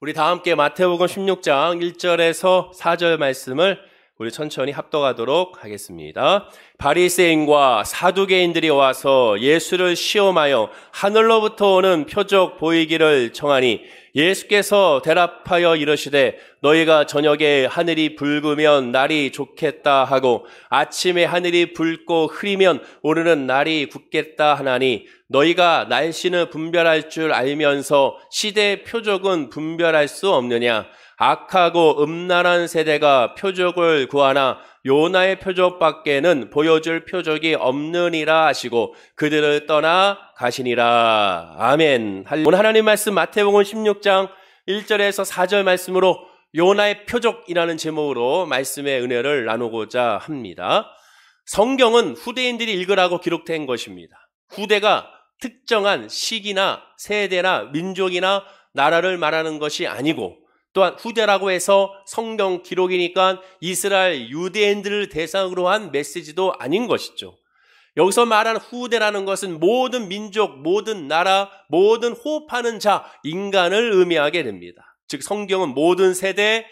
우리 다 함께 마태복음 16장 1절에서 4절 말씀을 우리 천천히 합독하도록 하겠습니다. 바리새인과 사두개인들이 와서 예수를 시험하여 하늘로부터 오는 표적 보이기를 청하니 예수께서 대답하여 이르시되 너희가 저녁에 하늘이 붉으면 날이 좋겠다 하고 아침에 하늘이 붉고 흐리면 오르는 날이 굳겠다 하나니 너희가 날씨는 분별할 줄 알면서 시대의 표적은 분별할 수 없느냐? 악하고 음란한 세대가 표적을 구하나 요나의 표적밖에는 보여줄 표적이 없느니라 하시고 그들을 떠나 가시니라. 아멘. 오늘 하나님 말씀 마태복음 16장 1절에서 4절 말씀으로 요나의 표적이라는 제목으로 말씀의 은혜를 나누고자 합니다. 성경은 후대인들이 읽으라고 기록된 것입니다. 후대가 특정한 시기나 세대나 민족이나 나라를 말하는 것이 아니고 또한 후대라고 해서 성경 기록이니까 이스라엘 유대인들을 대상으로 한 메시지도 아닌 것이죠. 여기서 말하는 후대라는 것은 모든 민족, 모든 나라, 모든 호흡하는 자, 인간을 의미하게 됩니다. 즉 성경은 모든 세대,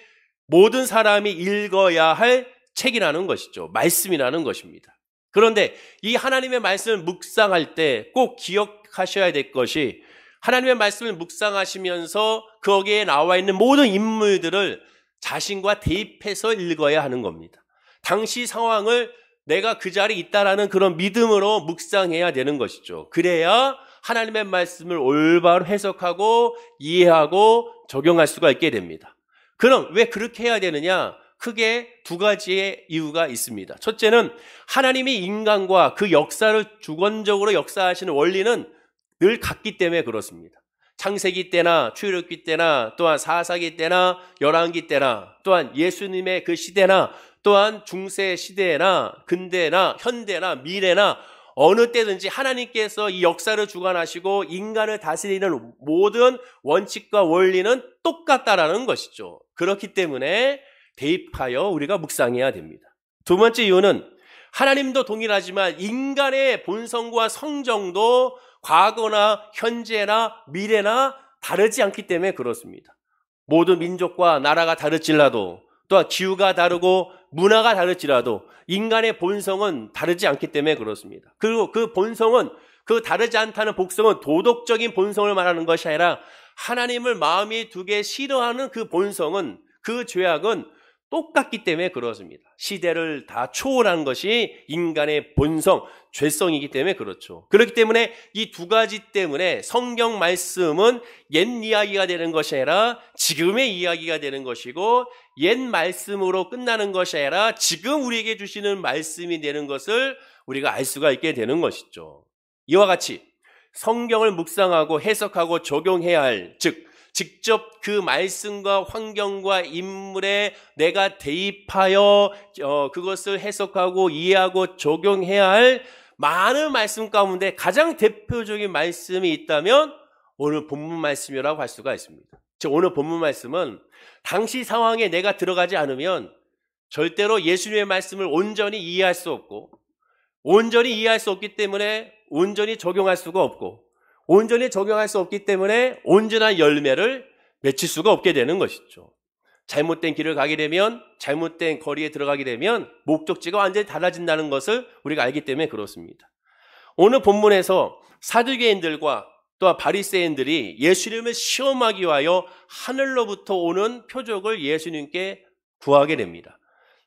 모든 사람이 읽어야 할 책이라는 것이죠. 말씀이라는 것입니다. 그런데 이 하나님의 말씀을 묵상할 때 꼭 기억하셔야 될 것이 하나님의 말씀을 묵상하시면서 거기에 나와 있는 모든 인물들을 자신과 대입해서 읽어야 하는 겁니다. 당시 상황을 내가 그 자리에 있다라는 그런 믿음으로 묵상해야 되는 것이죠. 그래야 하나님의 말씀을 올바로 해석하고 이해하고 적용할 수가 있게 됩니다. 그럼 왜 그렇게 해야 되느냐? 크게 두 가지의 이유가 있습니다. 첫째는 하나님이 인간과 그 역사를 주권적으로 역사하시는 원리는 늘 같기 때문에 그렇습니다. 창세기 때나 출애굽기 때나 또한 사사기 때나 열왕기 때나 또한 예수님의 그 시대나 또한 중세 시대나 근대나 현대나 미래나 어느 때든지 하나님께서 이 역사를 주관하시고 인간을 다스리는 모든 원칙과 원리는 똑같다라는 것이죠. 그렇기 때문에 대입하여 우리가 묵상해야 됩니다. 두 번째 이유는 하나님도 동일하지만 인간의 본성과 성정도 과거나 현재나 미래나 다르지 않기 때문에 그렇습니다. 모든 민족과 나라가 다를지라도 또한 기후가 다르고 문화가 다를지라도 인간의 본성은 다르지 않기 때문에 그렇습니다. 그리고 그 본성은 그 다르지 않다는 복성은 도덕적인 본성을 말하는 것이 아니라 하나님을 마음에 두게 싫어하는 그 본성은 그 죄악은 똑같기 때문에 그렇습니다. 시대를 다 초월한 것이 인간의 본성, 죄성이기 때문에 그렇죠. 그렇기 때문에 이 두 가지 때문에 성경 말씀은 옛 이야기가 되는 것이 아니라 지금의 이야기가 되는 것이고 옛 말씀으로 끝나는 것이 아니라 지금 우리에게 주시는 말씀이 되는 것을 우리가 알 수가 있게 되는 것이죠. 이와 같이 성경을 묵상하고 해석하고 적용해야 할, 즉 직접 그 말씀과 환경과 인물에 내가 대입하여 그것을 해석하고 이해하고 적용해야 할 많은 말씀 가운데 가장 대표적인 말씀이 있다면 오늘 본문 말씀이라고 할 수가 있습니다. 즉 오늘 본문 말씀은 당시 상황에 내가 들어가지 않으면 절대로 예수님의 말씀을 온전히 이해할 수 없고 온전히 이해할 수 없기 때문에 온전히 적용할 수가 없고 온전히 적용할 수 없기 때문에 온전한 열매를 맺힐 수가 없게 되는 것이죠. 잘못된 길을 가게 되면 잘못된 거리에 들어가게 되면 목적지가 완전히 달라진다는 것을 우리가 알기 때문에 그렇습니다. 오늘 본문에서 사두개인들과 또한 바리새인들이 예수님을 시험하기 위하여 하늘로부터 오는 표적을 예수님께 구하게 됩니다.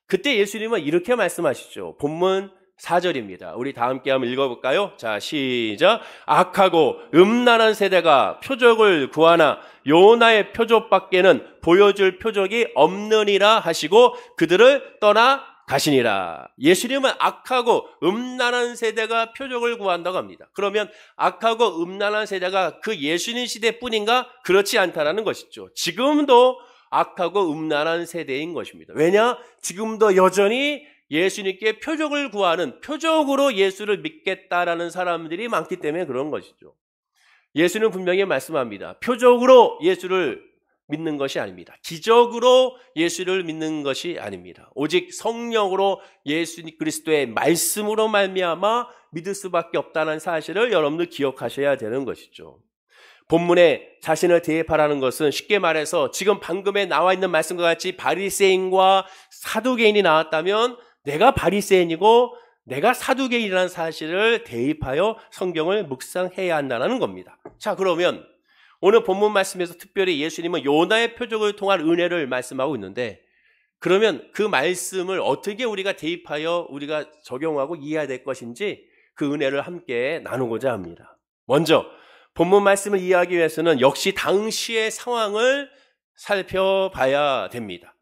그때 예수님은 이렇게 말씀하시죠. 본문 4절입니다. 우리 다 함께 한번 읽어볼까요? 자, 시작. 악하고 음란한 세대가 표적을 구하나 요나의 표적밖에는 보여줄 표적이 없느니라 하시고 그들을 떠나 가시니라. 예수님은 악하고 음란한 세대가 표적을 구한다고 합니다. 그러면 악하고 음란한 세대가 그 예수님 시대뿐인가? 그렇지 않다라는 것이죠. 지금도 악하고 음란한 세대인 것입니다. 왜냐? 지금도 여전히 예수님께 표적을 구하는, 표적으로 예수를 믿겠다라는 사람들이 많기 때문에 그런 것이죠. 예수는 분명히 말씀합니다. 표적으로 예수를 믿는 것이 아닙니다. 기적으로 예수를 믿는 것이 아닙니다. 오직 성령으로 예수 그리스도의 말씀으로 말미암아 믿을 수밖에 없다는 사실을 여러분들 기억하셔야 되는 것이죠. 본문에 자신을 대입하라는 것은 쉽게 말해서 지금 방금에 나와 있는 말씀과 같이 바리새인과 사두개인이 나왔다면 내가 바리새인이고 내가 사두개인이라는 사실을 대입하여 성경을 묵상해야 한다는 겁니다. 자, 그러면 오늘 본문 말씀에서 특별히 예수님은 요나의 표적을 통한 은혜를 말씀하고 있는데, 그러면 그 말씀을 어떻게 우리가 대입하여 우리가 적용하고 이해해야 될 것인지 그 은혜를 함께 나누고자 합니다. 먼저 본문 말씀을 이해하기 위해서는 역시 당시의 상황을 살펴봐야 됩니다.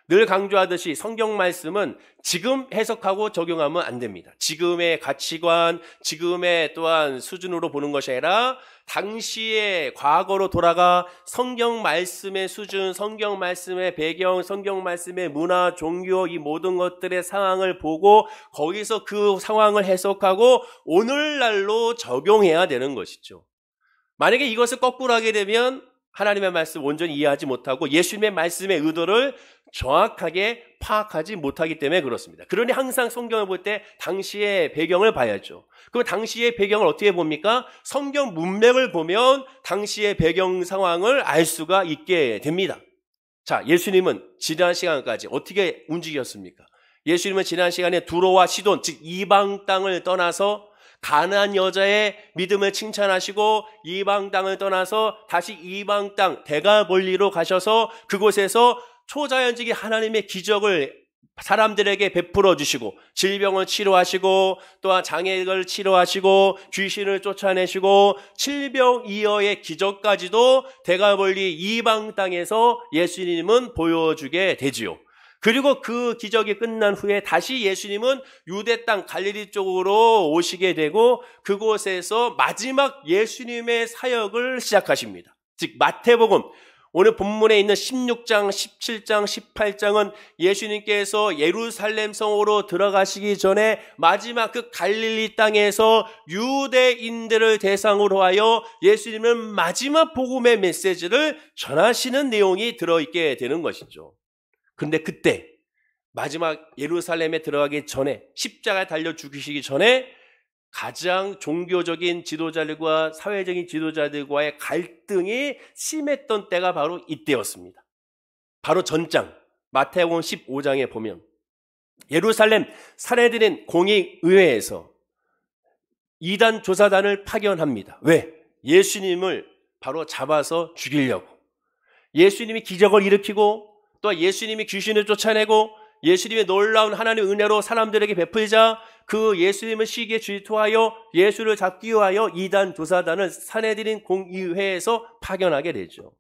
늘 강조하듯이 성경 말씀은 지금 해석하고 적용하면 안 됩니다. 지금의 가치관, 지금의 또한 수준으로 보는 것이 아니라 당시의 과거로 돌아가 성경 말씀의 수준, 성경 말씀의 배경, 성경 말씀의 문화, 종교, 이 모든 것들의 상황을 보고 거기서 그 상황을 해석하고 오늘날로 적용해야 되는 것이죠. 만약에 이것을 거꾸로 하게 되면 하나님의 말씀 온전히 이해하지 못하고 예수님의 말씀의 의도를 정확하게 파악하지 못하기 때문에 그렇습니다. 그러니 항상 성경을 볼 때 당시의 배경을 봐야죠. 그럼 당시의 배경을 어떻게 봅니까? 성경 문맥을 보면 당시의 배경 상황을 알 수가 있게 됩니다. 자, 예수님은 지난 시간까지 어떻게 움직였습니까? 예수님은 지난 시간에 두로와 시돈, 즉 이방 땅을 떠나서 가나안 여자의 믿음을 칭찬하시고 이방 땅을 떠나서 다시 이방 땅 데가볼리로 가셔서 그곳에서 초자연적인 하나님의 기적을 사람들에게 베풀어 주시고 질병을 치료하시고 또한 장애를 치료하시고 귀신을 쫓아내시고 칠병이어의 기적까지도 데가볼리 이방 땅에서 예수님은 보여주게 되지요. 그리고 그 기적이 끝난 후에 다시 예수님은 유대 땅 갈릴리 쪽으로 오시게 되고 그곳에서 마지막 예수님의 사역을 시작하십니다. 즉 마태복음 오늘 본문에 있는 16장, 17장, 18장은 예수님께서 예루살렘 성으로 들어가시기 전에 마지막 그 갈릴리 땅에서 유대인들을 대상으로 하여 예수님은 마지막 복음의 메시지를 전하시는 내용이 들어있게 되는 것이죠. 그런데 그때 마지막 예루살렘에 들어가기 전에 십자가에 달려 죽으시기 전에 가장 종교적인 지도자들과 사회적인 지도자들과의 갈등이 심했던 때가 바로 이때였습니다. 바로 전장 마태복음 15장에 보면 예루살렘 사내들인 공의의회에서 이단 조사단을 파견합니다. 왜? 예수님을 바로 잡아서 죽이려고. 예수님이 기적을 일으키고 또 예수님이 귀신을 쫓아내고 예수님의 놀라운 하나님의 은혜로 사람들에게 베풀자 그 예수님을 시기에 질투하여 예수를 잡기 위하여 이단 조사단을 사내들인 공의회에서 파견하게 되죠.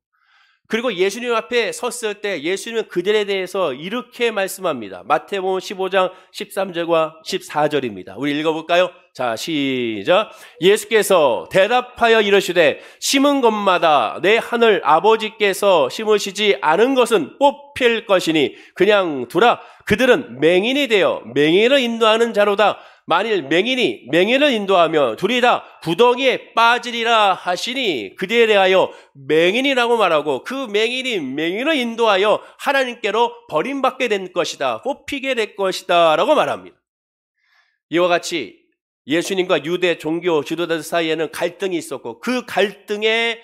그리고 예수님 앞에 섰을 때 예수님은 그들에 대해서 이렇게 말씀합니다. 마태복음 15장 13절과 14절입니다. 우리 읽어볼까요? 자, 시작. 예수께서 대답하여 이르시되 심은 것마다 내 하늘 아버지께서 심으시지 않은 것은 뽑힐 것이니 그냥 두라. 그들은 맹인이 되어 맹인을 인도하는 자로다. 만일 맹인이 맹인을 인도하며 둘이 다 구덩이에 빠지리라 하시니 그들에 대하여 맹인이라고 말하고 그 맹인이 맹인을 인도하여 하나님께로 버림받게 된 것이다. 뽑히게 될 것이다 라고 말합니다. 이와 같이 예수님과 유대 종교 지도자들 사이에는 갈등이 있었고 그 갈등의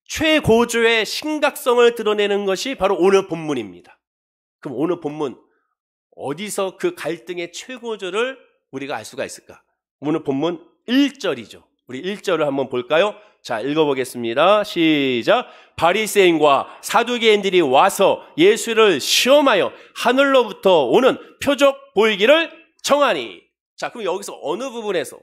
최고조의 심각성을 드러내는 것이 바로 오늘 본문입니다. 그럼 오늘 본문 어디서 그 갈등의 최고조를 우리가 알 수가 있을까? 오늘 본문 1절이죠. 우리 1절을 한번 볼까요? 자, 읽어보겠습니다. 시작. 바리새인과 사두개인들이 와서 예수를 시험하여 하늘로부터 오는 표적 보이기를 청하니. 자, 그럼 여기서 어느 부분에서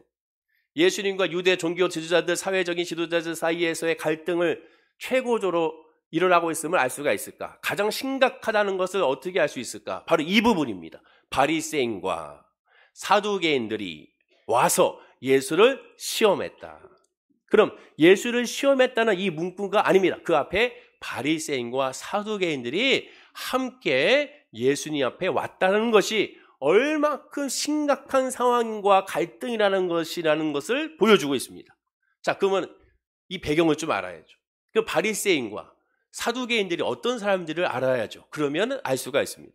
예수님과 유대 종교 지도자들, 사회적인 지도자들 사이에서의 갈등을 최고조로 일어나고 있음을 알 수가 있을까? 가장 심각하다는 것을 어떻게 알 수 있을까? 바로 이 부분입니다. 바리새인과 사두개인들이 와서 예수를 시험했다. 그럼 예수를 시험했다는 이 문구가 아닙니다. 그 앞에 바리새인과 사두개인들이 함께 예수님 앞에 왔다는 것이 얼마큼 심각한 상황과 갈등이라는 것을 보여주고 있습니다. 자, 그러면 이 배경을 좀 알아야죠. 그 바리새인과 사두개인들이 어떤 사람들을 알아야죠. 그러면 알 수가 있습니다.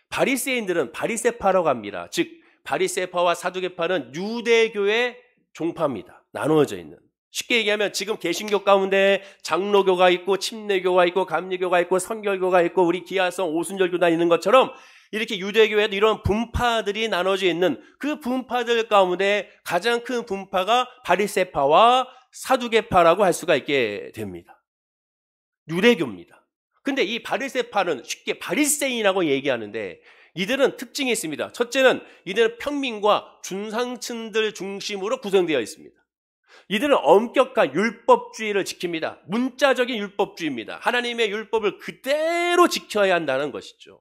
바리새인들은 바리새파라고 합니다. 즉 바리새파와 사두개파는 유대교의 종파입니다. 나누어져 있는. 쉽게 얘기하면 지금 개신교 가운데 장로교가 있고 침례교가 있고 감리교가 있고 성결교가 있고 우리 기아성 오순절교단 있는 것처럼 이렇게 유대교에도 이런 분파들이 나눠져 있는 그 분파들 가운데 가장 큰 분파가 바리새파와 사두개파라고 할 수가 있게 됩니다. 유대교입니다. 근데 이 바리새파는 쉽게 바리새인이라고 얘기하는데 이들은 특징이 있습니다. 첫째는 이들은 평민과 중상층들 중심으로 구성되어 있습니다. 이들은 엄격한 율법주의를 지킵니다. 문자적인 율법주의입니다. 하나님의 율법을 그대로 지켜야 한다는 것이죠.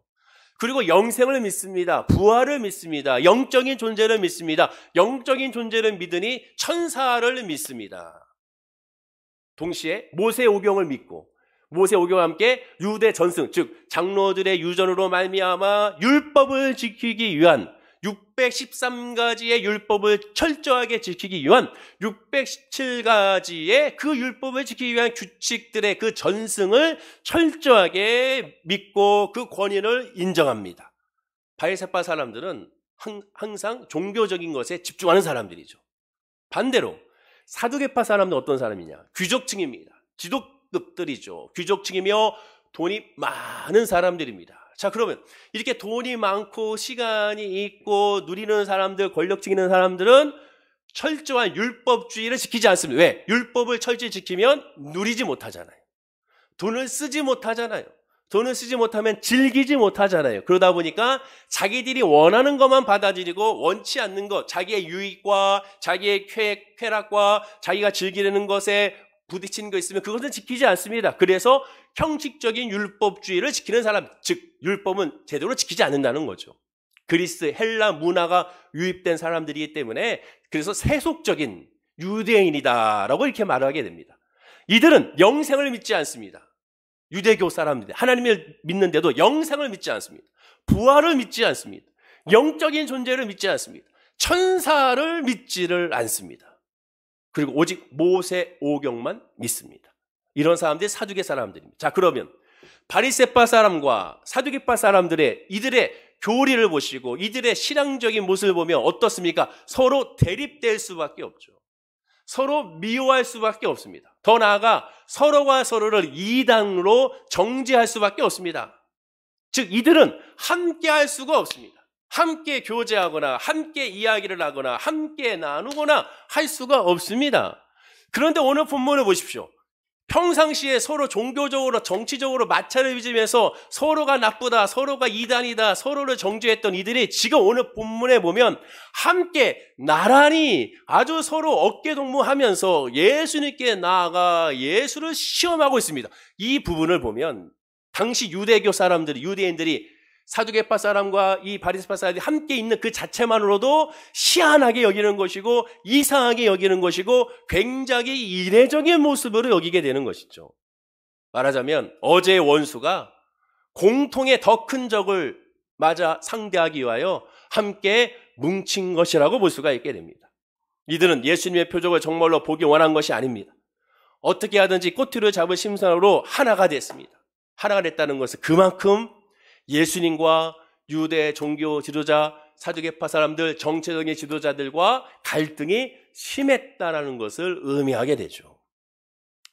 그리고 영생을 믿습니다. 부활을 믿습니다. 영적인 존재를 믿습니다. 영적인 존재를 믿으니 천사를 믿습니다. 동시에 모세 오경을 믿고 모세 오경과 함께 유대 전승, 즉 장로들의 유전으로 말미암아 율법을 지키기 위한 613가지의 율법을 철저하게 지키기 위한 617가지의 그 율법을 지키기 위한 규칙들의 그 전승을 철저하게 믿고 그 권위를 인정합니다. 바리새파 사람들은 항상 종교적인 것에 집중하는 사람들이죠. 반대로 사두개파 사람은 어떤 사람이냐? 귀족층입니다. 지도급들이죠. 귀족층이며 돈이 많은 사람들입니다. 자, 그러면 이렇게 돈이 많고 시간이 있고 누리는 사람들, 권력층 있는 사람들은 철저한 율법주의를 지키지 않습니다. 왜? 율법을 철저히 지키면 누리지 못하잖아요. 돈을 쓰지 못하잖아요. 돈을 쓰지 못하면 즐기지 못하잖아요. 그러다 보니까 자기들이 원하는 것만 받아들이고 원치 않는 것, 자기의 유익과 자기의 쾌락과 자기가 즐기려는 것에 부딪히는 거 있으면 그것은 지키지 않습니다. 그래서 형식적인 율법주의를 지키는 사람, 즉 율법은 제대로 지키지 않는다는 거죠. 그리스, 헬라 문화가 유입된 사람들이기 때문에 그래서 세속적인 유대인이다라고 이렇게 말하게 됩니다. 이들은 영생을 믿지 않습니다. 유대교 사람들, 하나님을 믿는데도 영생을 믿지 않습니다. 부활을 믿지 않습니다. 영적인 존재를 믿지 않습니다. 천사를 믿지를 않습니다. 그리고 오직 모세 오경만 믿습니다. 이런 사람들이 사두개 사람들입니다. 자, 그러면 바리새파 사람과 사두개파 사람들의 이들의 교리를 보시고 이들의 신앙적인 모습을 보면 어떻습니까? 서로 대립될 수밖에 없죠. 서로 미워할 수밖에 없습니다. 더 나아가 서로가 서로를 이당으로 정죄할 수밖에 없습니다. 즉 이들은 함께 할 수가 없습니다. 함께 교제하거나 함께 이야기를 하거나 함께 나누거나 할 수가 없습니다. 그런데 오늘 본문을 보십시오. 평상시에 서로 종교적으로 정치적으로 마찰을 빚으면서 서로가 나쁘다, 서로가 이단이다, 서로를 정죄했던 이들이 지금 오늘 본문에 보면 함께 나란히 아주 서로 어깨동무하면서 예수님께 나아가 예수를 시험하고 있습니다. 이 부분을 보면 당시 유대교 사람들이, 유대인들이 사두개파 사람과 이 바리새파 사람들이 함께 있는 그 자체만으로도 희한하게 여기는 것이고 이상하게 여기는 것이고 굉장히 이례적인 모습으로 여기게 되는 것이죠. 말하자면 어제의 원수가 공통의 더 큰 적을 맞아 상대하기 위하여 함께 뭉친 것이라고 볼 수가 있게 됩니다. 이들은 예수님의 표적을 정말로 보기 원한 것이 아닙니다. 어떻게 하든지 꼬투리를 잡을 심산으로 하나가 됐습니다. 하나가 됐다는 것은 그만큼 예수님과 유대 종교 지도자, 사두개파 사람들, 정체적인 지도자들과 갈등이 심했다는 것을 의미하게 되죠.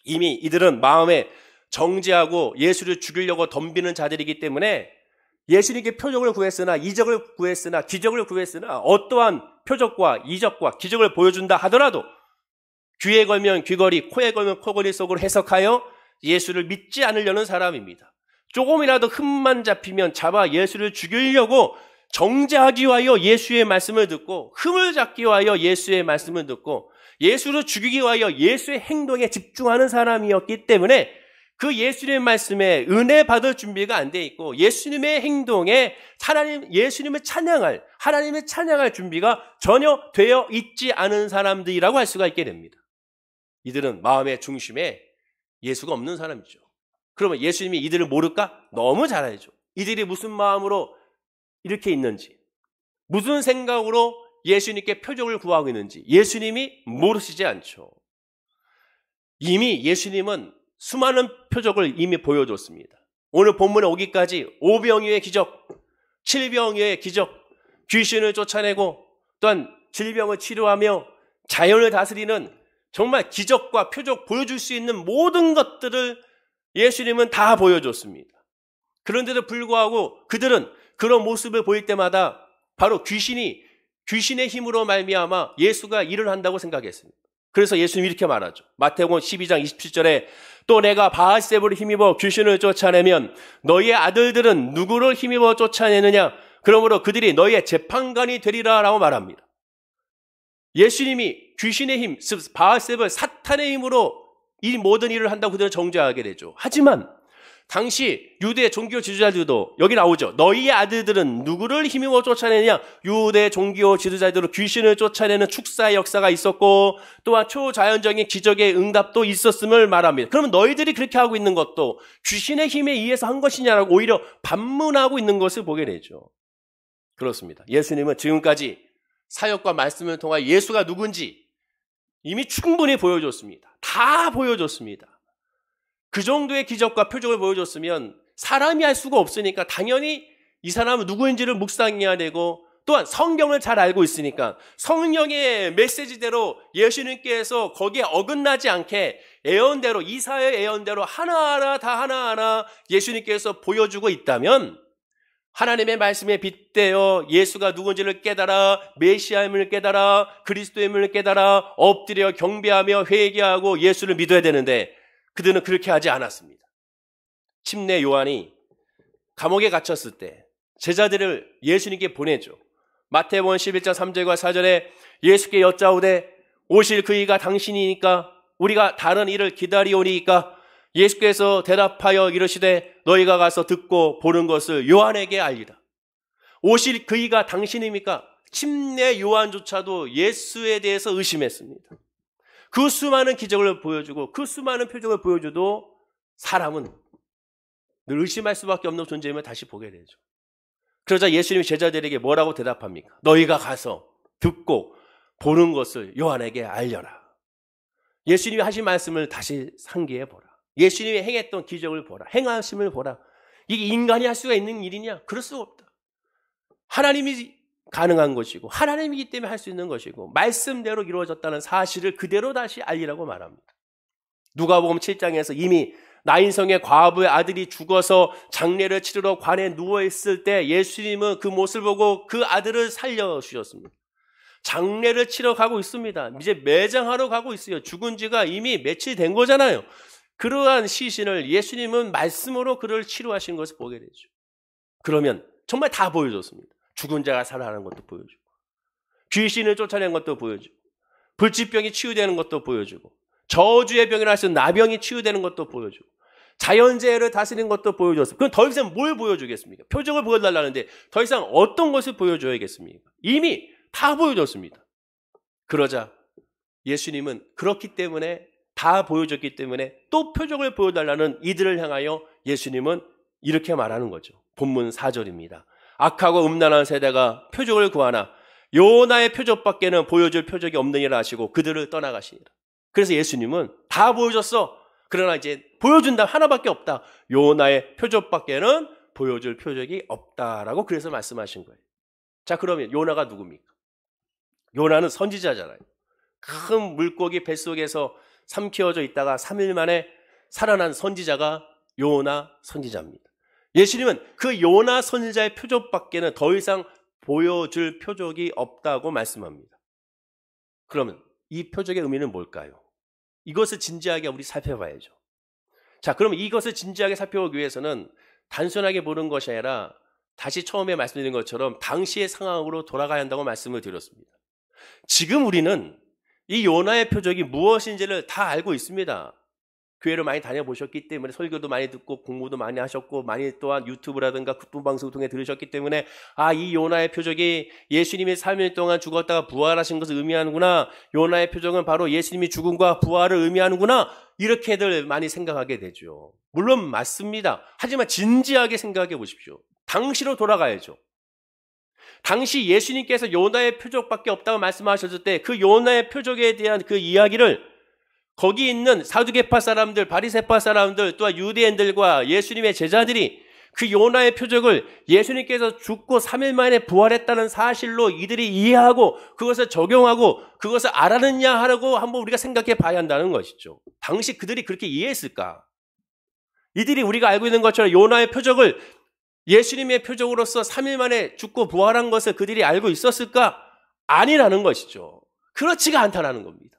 이미 이들은 마음에 정죄하고 예수를 죽이려고 덤비는 자들이기 때문에 예수님께 표적을 구했으나 이적을 구했으나 기적을 구했으나 어떠한 표적과 이적과 기적을 보여준다 하더라도 귀에 걸면 귀걸이, 코에 걸면 코걸이 속으로 해석하여 예수를 믿지 않으려는 사람입니다. 조금이라도 흠만 잡히면 잡아 예수를 죽이려고 정죄하기 위하여 예수의 말씀을 듣고 흠을 잡기 위하여 예수의 말씀을 듣고 예수를 죽이기 위하여 예수의 행동에 집중하는 사람이었기 때문에 그 예수님의 말씀에 은혜 받을 준비가 안 돼 있고 예수님의 행동에 예수님을 찬양할, 하나님을 찬양할 준비가 전혀 되어 있지 않은 사람들이라고 할 수가 있게 됩니다. 이들은 마음의 중심에 예수가 없는 사람이죠. 그러면 예수님이 이들을 모를까? 너무 잘 알죠. 이들이 무슨 마음으로 이렇게 있는지, 무슨 생각으로 예수님께 표적을 구하고 있는지 예수님이 모르시지 않죠. 이미 예수님은 수많은 표적을 이미 보여줬습니다. 오늘 본문에 오기까지 5병이의 기적, 7병이의 기적, 귀신을 쫓아내고 또한 질병을 치료하며 자연을 다스리는 정말 기적과 표적 보여줄 수 있는 모든 것들을 예수님은 다 보여줬습니다. 그런데도 불구하고 그들은 그런 모습을 보일 때마다 바로 귀신의 힘으로 말미암아 예수가 일을 한다고 생각했습니다. 그래서 예수님이 이렇게 말하죠. 마태복음 12장 27절에 또 내가 바알세불을 힘입어 귀신을 쫓아내면 너희의 아들들은 누구를 힘입어 쫓아내느냐? 그러므로 그들이 너희의 재판관이 되리라 라고 말합니다. 예수님이 귀신의 힘, 즉 바알세불 사탄의 힘으로 이 모든 일을 한다고 그들은 정죄하게 되죠. 하지만 당시 유대 종교 지도자들도 여기 나오죠. 너희의 아들들은 누구를 힘입어 쫓아내느냐? 유대 종교 지도자들은 귀신을 쫓아내는 축사의 역사가 있었고 또한 초자연적인 기적의 응답도 있었음을 말합니다. 그러면 너희들이 그렇게 하고 있는 것도 귀신의 힘에 의해서 한 것이냐라고 오히려 반문하고 있는 것을 보게 되죠. 그렇습니다. 예수님은 지금까지 사역과 말씀을 통하여 예수가 누군지 이미 충분히 보여줬습니다. 다 보여줬습니다. 그 정도의 기적과 표적을 보여줬으면 사람이 할 수가 없으니까 당연히 이 사람은 누구인지를 묵상해야 되고 또한 성경을 잘 알고 있으니까 성령의 메시지대로 예수님께서 거기에 어긋나지 않게 예언대로 이사야의 예언대로 하나하나 예수님께서 보여주고 있다면 하나님의 말씀에 빗대어 예수가 누군지를 깨달아 메시아임을 깨달아 그리스도임을 깨달아 엎드려 경배하며 회개하고 예수를 믿어야 되는데 그들은 그렇게 하지 않았습니다. 침례 요한이 감옥에 갇혔을 때 제자들을 예수님께 보내죠. 마태복음 11장 3절과 4절에 예수께 여짜오되 오실 그 이가 당신이니까 우리가 다른 이를 기다리오니까 예수께서 대답하여 이르시되 너희가 가서 듣고 보는 것을 요한에게 알리라. 오실 그 이가 당신입니까? 침례 요한조차도 예수에 대해서 의심했습니다. 그 수많은 기적을 보여주고 그 수많은 표적을 보여줘도 사람은 늘 의심할 수밖에 없는 존재임을 다시 보게 되죠. 그러자 예수님이 제자들에게 뭐라고 대답합니까? 너희가 가서 듣고 보는 것을 요한에게 알려라. 예수님이 하신 말씀을 다시 상기해 보라. 예수님이 행했던 기적을 보라. 행하심을 보라. 이게 인간이 할 수가 있는 일이냐? 그럴 수가 없다. 하나님이 가능한 것이고 하나님이기 때문에 할 수 있는 것이고 말씀대로 이루어졌다는 사실을 그대로 다시 알리라고 말합니다. 누가복음 7장에서 이미 나인성의 과부의 아들이 죽어서 장례를 치르러 관에 누워있을 때 예수님은 그 모습을 보고 그 아들을 살려주셨습니다. 장례를 치러 가고 있습니다. 이제 매장하러 가고 있어요. 죽은 지가 이미 며칠 된 거잖아요. 그러한 시신을 예수님은 말씀으로 그를 치료하신 것을 보게 되죠. 그러면 정말 다 보여줬습니다. 죽은 자가 살아나는 것도 보여주고 귀신을 쫓아낸 것도 보여주고 불치병이 치유되는 것도 보여주고 저주의 병이라 해서 나병이 치유되는 것도 보여주고 자연재해를 다스리는 것도 보여줬습니다. 그럼 더 이상 뭘 보여주겠습니까? 표적을 보여달라는데 더 이상 어떤 것을 보여줘야겠습니까? 이미 다 보여줬습니다. 그러자 예수님은 그렇기 때문에 다 보여줬기 때문에 또 표적을 보여달라는 이들을 향하여 예수님은 이렇게 말하는 거죠. 본문 4절입니다. 악하고 음란한 세대가 표적을 구하나 요나의 표적밖에는 보여줄 표적이 없느니라 하시고 그들을 떠나가시니라. 그래서 예수님은 다 보여줬어. 그러나 이제 보여준다 하나밖에 없다. 요나의 표적밖에는 보여줄 표적이 없다라고 그래서 말씀하신 거예요. 자, 그러면 요나가 누굽니까? 요나는 선지자잖아요. 큰 물고기 뱃속에서 삼키워져 있다가 3일 만에 살아난 선지자가 요나 선지자입니다. 예수님은 그 요나 선지자의 표적밖에는 더 이상 보여줄 표적이 없다고 말씀합니다. 그러면 이 표적의 의미는 뭘까요? 이것을 진지하게 우리 살펴봐야죠. 자, 그러면 이것을 진지하게 살펴보기 위해서는 단순하게 보는 것이 아니라 다시 처음에 말씀드린 것처럼 당시의 상황으로 돌아가야 한다고 말씀을 드렸습니다. 지금 우리는 이 요나의 표적이 무엇인지를 다 알고 있습니다. 교회를 많이 다녀보셨기 때문에 설교도 많이 듣고 공부도 많이 하셨고 많이 또한 유튜브라든가 국분방송을 통해 들으셨기 때문에 이 요나의 표적이 예수님이 3일 동안 죽었다가 부활하신 것을 의미하는구나. 요나의 표적은 바로 예수님이 죽음과 부활을 의미하는구나. 이렇게들 많이 생각하게 되죠. 물론 맞습니다. 하지만 진지하게 생각해 보십시오. 당시로 돌아가야죠. 당시 예수님께서 요나의 표적밖에 없다고 말씀하셨을 때 그 요나의 표적에 대한 그 이야기를 거기 있는 사두개파 사람들, 바리새파 사람들, 또한 유대인들과 예수님의 제자들이 그 요나의 표적을 예수님께서 죽고 3일 만에 부활했다는 사실로 이들이 이해하고 그것을 적용하고 그것을 알았느냐 하라고 한번 우리가 생각해 봐야 한다는 것이죠. 당시 그들이 그렇게 이해했을까? 이들이 우리가 알고 있는 것처럼 요나의 표적을 예수님의 표적으로서 3일 만에 죽고 부활한 것을 그들이 알고 있었을까? 아니라는 것이죠. 그렇지가 않다는 겁니다.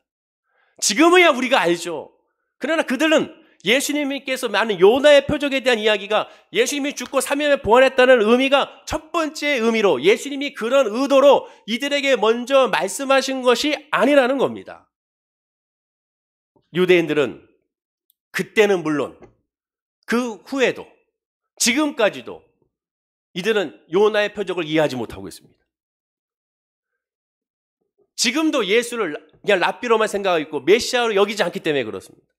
지금이야 우리가 알죠. 그러나 그들은 예수님께서 많은 요나의 표적에 대한 이야기가 예수님이 죽고 3일 만에 부활했다는 의미가 첫 번째 의미로 예수님이 그런 의도로 이들에게 먼저 말씀하신 것이 아니라는 겁니다. 유대인들은 그때는 물론 그 후에도 지금까지도 이들은 요나의 표적을 이해하지 못하고 있습니다. 지금도 예수를 그냥 랍비로만 생각하고 있고 메시아로 여기지 않기 때문에 그렇습니다.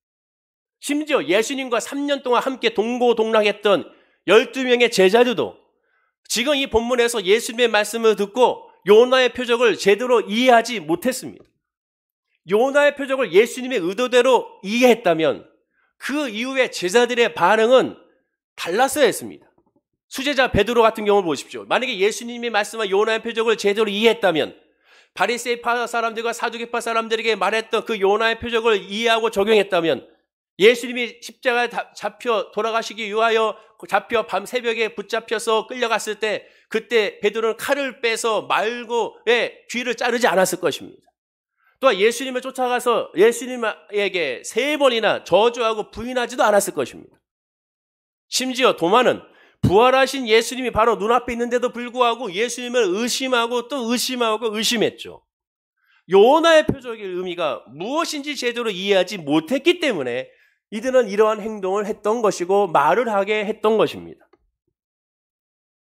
심지어 예수님과 3년 동안 함께 동고동락했던 12명의 제자들도 지금 이 본문에서 예수님의 말씀을 듣고 요나의 표적을 제대로 이해하지 못했습니다. 요나의 표적을 예수님의 의도대로 이해했다면 그 이후에 제자들의 반응은 달랐어야 했습니다. 수제자 베드로 같은 경우를 보십시오. 만약에 예수님이 말씀한 요나의 표적을 제대로 이해했다면 바리새파 사람들과 사두개파 사람들에게 말했던 그 요나의 표적을 이해하고 적용했다면 예수님이 십자가에 잡혀 돌아가시기 위하여 잡혀 밤 새벽에 붙잡혀서 끌려갔을 때 그때 베드로는 칼을 빼서 말고의 귀를 자르지 않았을 것입니다. 또한 예수님을 쫓아가서 예수님에게 3번이나 저주하고 부인하지도 않았을 것입니다. 심지어 도마는 부활하신 예수님이 바로 눈앞에 있는데도 불구하고 예수님을 의심하고 또 의심하고 의심했죠. 요나의 표적의 의미가 무엇인지 제대로 이해하지 못했기 때문에 이들은 이러한 행동을 했던 것이고 말을 하게 했던 것입니다.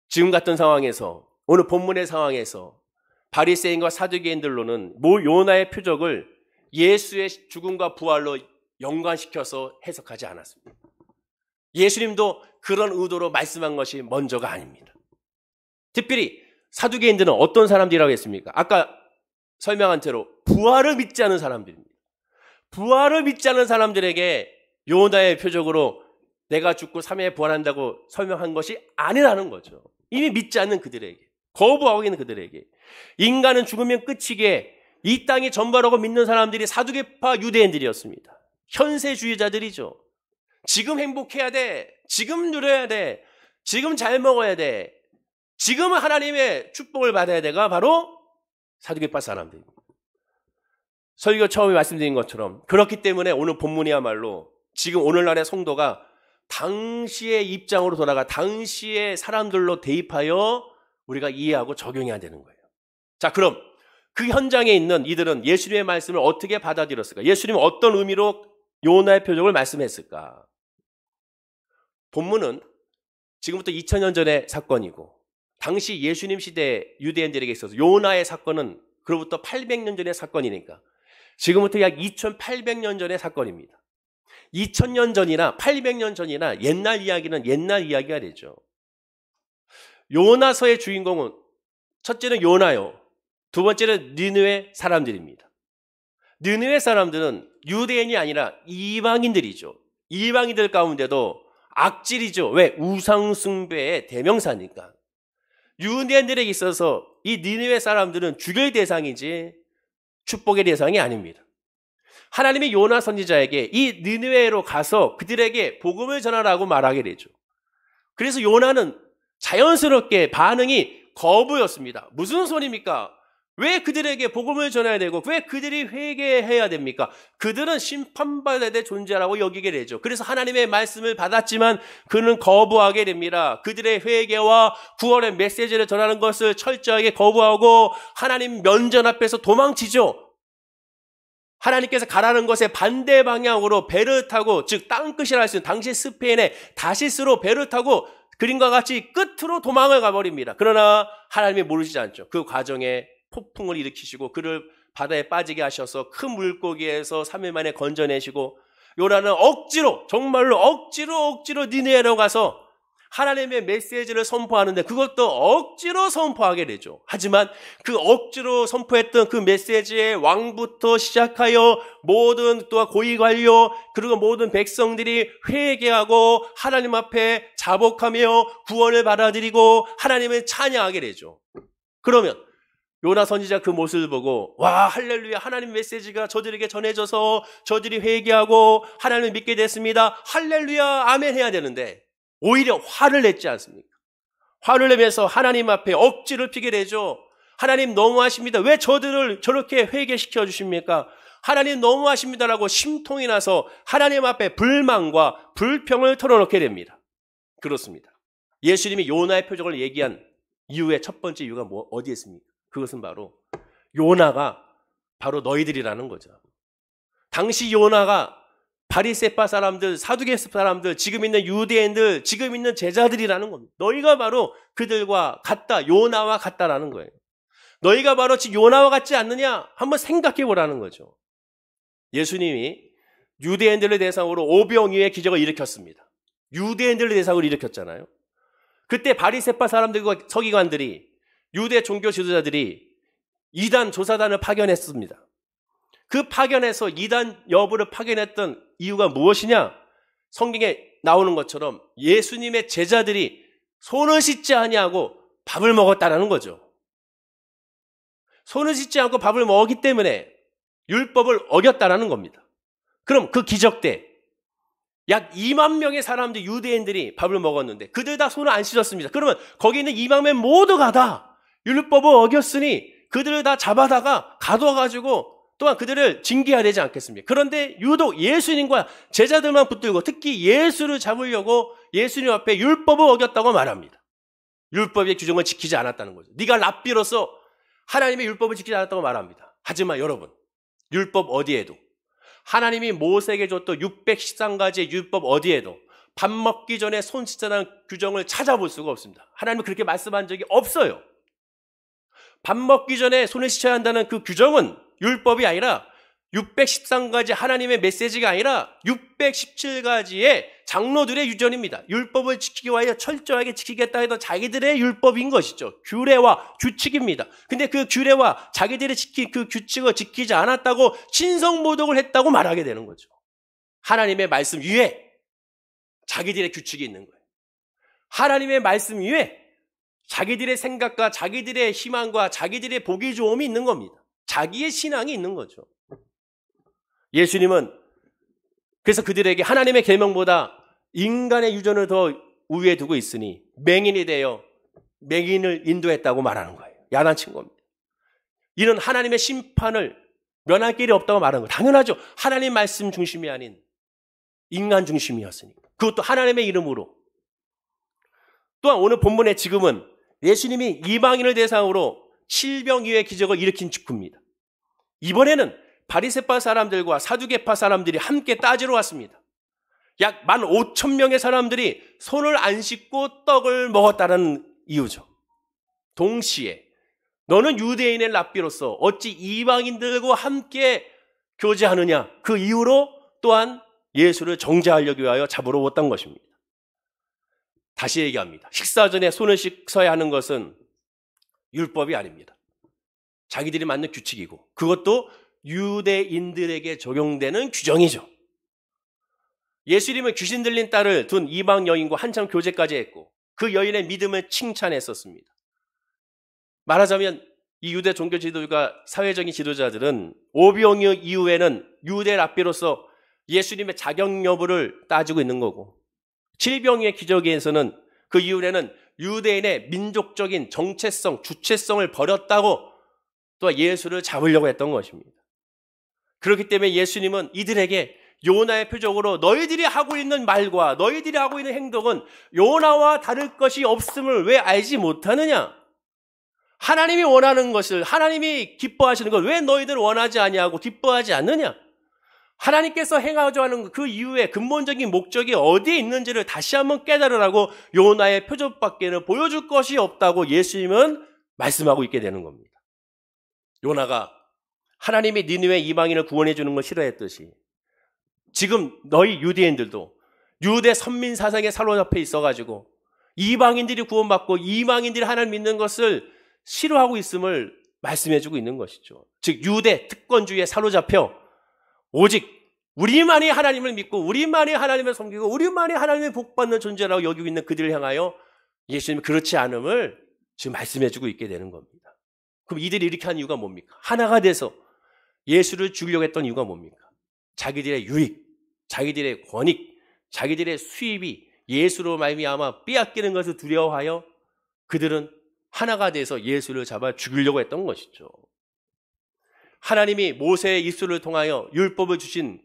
지금 같은 상황에서 오늘 본문의 상황에서 바리새인과 사두개인들로는 요나의 표적을 예수의 죽음과 부활로 연관시켜서 해석하지 않았습니다. 예수님도 그런 의도로 말씀한 것이 먼저가 아닙니다. 특별히 사두개인들은 어떤 사람들이라고 했습니까? 아까 설명한 대로 부활을 믿지 않은 사람들입니다. 부활을 믿지 않은 사람들에게 요나의 표적으로 내가 죽고 3일에 부활한다고 설명한 것이 아니라는 거죠. 이미 믿지 않는 그들에게, 거부하고 있는 그들에게, 인간은 죽으면 끝이기에 이 땅이 전부라고 믿는 사람들이 사두개파 유대인들이었습니다. 현세주의자들이죠. 지금 행복해야 돼. 지금 누려야 돼. 지금 잘 먹어야 돼. 지금은 하나님의 축복을 받아야 돼가 바로 사두개파 사람들입니다. 설교 처음에 말씀드린 것처럼 그렇기 때문에 오늘 본문이야말로 지금 오늘날의 성도가 당시의 입장으로 돌아가 당시의 사람들로 대입하여 우리가 이해하고 적용해야 되는 거예요. 자, 그럼 그 현장에 있는 이들은 예수님의 말씀을 어떻게 받아들였을까? 예수님은 어떤 의미로 요나의 표적을 말씀했을까? 본문은 지금부터 2000년 전의 사건이고 당시 예수님 시대 유대인들에게 있어서 요나의 사건은 그로부터 800년 전의 사건이니까 지금부터 약 2800년 전의 사건입니다. 2000년 전이나 800년 전이나 옛날 이야기는 옛날 이야기가 되죠. 요나서의 주인공은 첫째는 요나요. 두 번째는 니느웨 사람들입니다. 니느웨 사람들은 유대인이 아니라 이방인들이죠. 이방인들 가운데도 악질이죠. 왜? 우상숭배의 대명사니까. 유대인들에게 있어서 이 니느웨 사람들은 죽일 대상이지 축복의 대상이 아닙니다. 하나님이 요나 선지자에게 이 니느웨로 가서 그들에게 복음을 전하라고 말하게 되죠. 그래서 요나는 자연스럽게 반응이 거부였습니다. 무슨 소리입니까? 왜 그들에게 복음을 전해야 되고 왜 그들이 회개해야 됩니까? 그들은 심판받아야 될 존재라고 여기게 되죠. 그래서 하나님의 말씀을 받았지만 그는 거부하게 됩니다. 그들의 회개와 구원의 메시지를 전하는 것을 철저하게 거부하고 하나님 면전 앞에서 도망치죠. 하나님께서 가라는 것에 반대 방향으로 배를 타고, 즉 땅끝이라 할 수 있는 당시 스페인의 다시스로 배를 타고 그림과 같이 끝으로 도망을 가버립니다. 그러나 하나님이 모르시지 않죠. 그 과정에 폭풍을 일으키시고 그를 바다에 빠지게 하셔서 큰 물고기에서 3일 만에 건져내시고 요나는 억지로 정말로 억지로 니느웨로 가서 하나님의 메시지를 선포하는데 그것도 억지로 선포하게 되죠. 하지만 그 억지로 선포했던 그 메시지의 왕부터 시작하여 모든 또한 고위관료 그리고 모든 백성들이 회개하고 하나님 앞에 자복하며 구원을 받아들이고 하나님을 찬양하게 되죠. 그러면 요나 선지자 그 모습을 보고 와 할렐루야 하나님 메시지가 저들에게 전해져서 저들이 회개하고 하나님을 믿게 됐습니다. 할렐루야 아멘 해야 되는데 오히려 화를 냈지 않습니까? 화를 내면서 하나님 앞에 억지를 피게 되죠. 하나님 너무하십니다. 왜 저들을 저렇게 회개시켜 주십니까? 하나님 너무하십니다라고 심통이 나서 하나님 앞에 불만과 불평을 털어놓게 됩니다. 그렇습니다. 예수님이 요나의 표적을 얘기한 이유의 첫 번째 이유가 어디에 있습니까? 그것은 바로 요나가 바로 너희들이라는 거죠. 당시 요나가 바리새파 사람들, 사두개파 사람들, 지금 있는 유대인들, 지금 있는 제자들이라는 겁니다. 너희가 바로 그들과 같다, 요나와 같다라는 거예요. 너희가 바로 지금 요나와 같지 않느냐? 한번 생각해 보라는 거죠. 예수님이 유대인들의 대상으로 오병이어의 기적을 일으켰습니다. 유대인들의 대상으로 일으켰잖아요. 그때 바리새파 사람들과 서기관들이 유대 종교 지도자들이 이단 조사단을 파견했습니다. 그 파견에서 이단 여부를 파견했던 이유가 무엇이냐? 성경에 나오는 것처럼 예수님의 제자들이 손을 씻지 아니하고 밥을 먹었다라는 거죠. 손을 씻지 않고 밥을 먹었기 때문에 율법을 어겼다라는 겁니다. 그럼 그 기적 때 약 2만 명의 사람들 유대인들이 밥을 먹었는데 그들 다 손을 안 씻었습니다. 그러면 거기 있는 2만 명 모두가 다 율법을 어겼으니 그들을 다 잡아다가 가둬가지고 또한 그들을 징계해야 되지 않겠습니까? 그런데 유독 예수님과 제자들만 붙들고 특히 예수를 잡으려고 예수님 앞에 율법을 어겼다고 말합니다. 율법의 규정을 지키지 않았다는 거죠. 네가 랍비로서 하나님의 율법을 지키지 않았다고 말합니다. 하지만 여러분, 율법 어디에도 하나님이 모세에게 줬던 613가지의 율법 어디에도 밥 먹기 전에 손 씻자는 규정을 찾아볼 수가 없습니다. 하나님은 그렇게 말씀한 적이 없어요. 밥 먹기 전에 손을 씻어야 한다는 그 규정은 율법이 아니라 613가지 하나님의 메시지가 아니라 617가지의 장로들의 유전입니다. 율법을 지키기 위하여 철저하게 지키겠다 해도 자기들의 율법인 것이죠. 규례와 규칙입니다. 근데 그 규례와 자기들이 지킨 그 규칙을 지키지 않았다고 신성모독을 했다고 말하게 되는 거죠. 하나님의 말씀 위에 자기들의 규칙이 있는 거예요. 하나님의 말씀 위에 자기들의 생각과 자기들의 희망과 자기들의 보기 좋음이 있는 겁니다. 자기의 신앙이 있는 거죠. 예수님은 그래서 그들에게 하나님의 계명보다 인간의 유전을 더 우위에 두고 있으니 맹인이 되어 맹인을 인도했다고 말하는 거예요. 야단친 겁니다. 이는 하나님의 심판을 면할 길이 없다고 말하는 거예요. 당연하죠. 하나님 말씀 중심이 아닌 인간 중심이었으니까. 그것도 하나님의 이름으로. 또한 오늘 본문의 지금은 예수님이 이방인을 대상으로 칠병이의 기적을 일으킨 직후입니다. 이번에는 바리새파 사람들과 사두개파 사람들이 함께 따지러 왔습니다. 약 15,000명의 사람들이 손을 안 씻고 떡을 먹었다는 이유죠. 동시에 너는 유대인의 랍비로서 어찌 이방인들과 함께 교제하느냐, 그 이유로 또한 예수를 정죄하려고 위하여 잡으러 왔던 것입니다. 다시 얘기합니다. 식사 전에 손을 씻어야 하는 것은 율법이 아닙니다. 자기들이 만든 규칙이고 그것도 유대인들에게 적용되는 규정이죠. 예수님은 귀신 들린 딸을 둔 이방 여인과 한참 교제까지 했고 그 여인의 믿음을 칭찬했었습니다. 말하자면 이 유대 종교 지도가 사회적인 지도자들은 오병이어 이후에는 유대 랍비로서 예수님의 자격 여부를 따지고 있는 거고 칠병이의 기적에서는 그 이후에는 유대인의 민족적인 정체성, 주체성을 버렸다고 또 예수를 잡으려고 했던 것입니다. 그렇기 때문에 예수님은 이들에게 요나의 표적으로 너희들이 하고 있는 말과 너희들이 하고 있는 행동은 요나와 다를 것이 없음을 왜 알지 못하느냐? 하나님이 원하는 것을, 하나님이 기뻐하시는 걸 왜 너희들 원하지 아니하고 기뻐하지 않느냐? 하나님께서 행하고자 하는 그 이유의 근본적인 목적이 어디에 있는지를 다시 한번 깨달으라고 요나의 표적밖에는 보여줄 것이 없다고 예수님은 말씀하고 있게 되는 겁니다. 요나가 하나님이 니느웨 이방인을 구원해 주는 걸 싫어했듯이 지금 너희 유대인들도 유대 선민 사상에 사로잡혀 있어가지고 이방인들이 구원받고 이방인들이 하나님 믿는 것을 싫어하고 있음을 말씀해주고 있는 것이죠. 즉 유대 특권주의에 사로잡혀 오직 우리만이 하나님을 믿고 우리만이 하나님을 섬기고 우리만이 하나님의 복받는 존재라고 여기고 있는 그들을 향하여 예수님이 그렇지 않음을 지금 말씀해주고 있게 되는 겁니다. 그럼 이들이 이렇게 한 이유가 뭡니까? 하나가 돼서 예수를 죽이려고 했던 이유가 뭡니까? 자기들의 유익, 자기들의 권익, 자기들의 수입이 예수로 말미암아 빼앗기는 것을 두려워하여 그들은 하나가 돼서 예수를 잡아 죽이려고 했던 것이죠. 하나님이 모세의 입술을 통하여 율법을 주신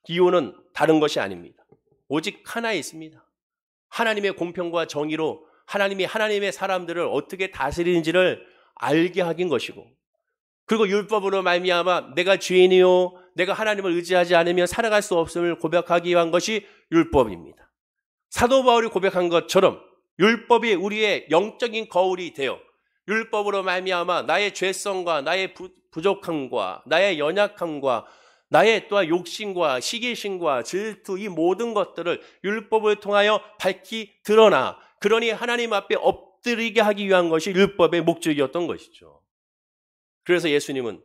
이유는 다른 것이 아닙니다. 오직 하나 있습니다. 하나님의 공평과 정의로 하나님이 하나님의 사람들을 어떻게 다스리는지를 알게 하긴 것이고, 그리고 율법으로 말미암아 내가 죄인이요 내가 하나님을 의지하지 않으면 살아갈 수 없음을 고백하기 위한 것이 율법입니다. 사도 바울이 고백한 것처럼 율법이 우리의 영적인 거울이 되어 율법으로 말미암아 나의 죄성과 나의 부족함과 나의 연약함과 나의 또한 욕심과 시기심과 질투 이 모든 것들을 율법을 통하여 밝히 드러나 그러니 하나님 앞에 엎드리게 하기 위한 것이 율법의 목적이었던 것이죠. 그래서 예수님은